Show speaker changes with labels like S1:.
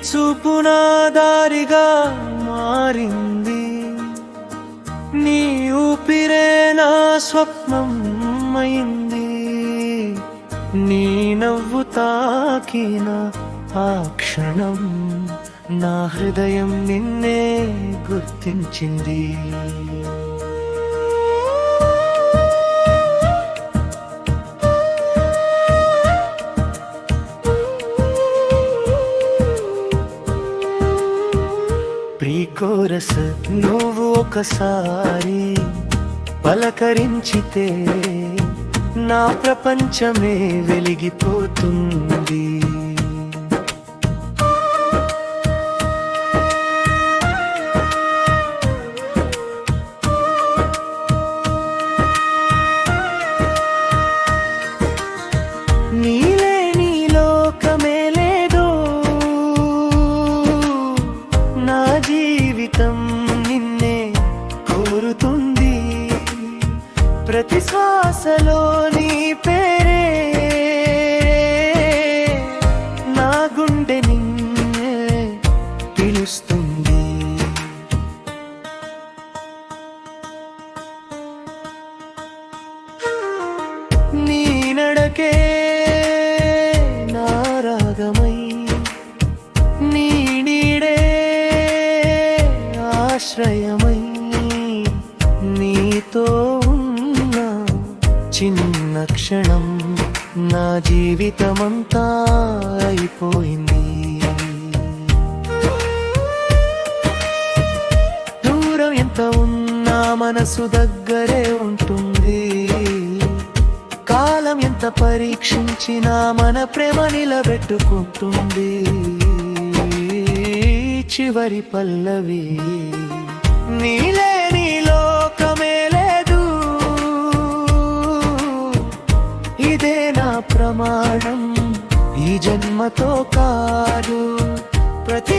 S1: చూపు నా దారిగా మారింది, నీ ఊపిరే నా స్వప్నం అయింది. నీ నవ్వు తాకిన ఆ క్షణం నా హృదయం నిన్నే గుర్తించింది. ప్రీ-కోరస్ నువ్వు ఒకసారి పలకరించితే నా ప్రపంచమే వెలిగిపోతుంది. నీలేని లోకమే లేదు, నా జీవితం నిన్నే కోరుతుంది. ప్రతి శ్వాసలో నీ పేరే, నా గుండె నిన్నే పిలుస్తుంది. నీ నడకే నా రాగమై, నీ నీడే ఆశ్రయమై, నీతో ఉన్న చిన్న క్షణం నా జీవితమంతా అయిపోయింది. దూరం ఎంత ఉన్నా మనసు దగ్గరే ఉంటుంది, కాలం ఎంత పరీక్షించినా మన ప్రేమ నిలబెట్టుకుంటుంది. చివరి పల్లవి నీలేని లోకమే లేదు, ఇదే నా ప్రమాణం. ఈ జన్మతో కాదు, ప్రతి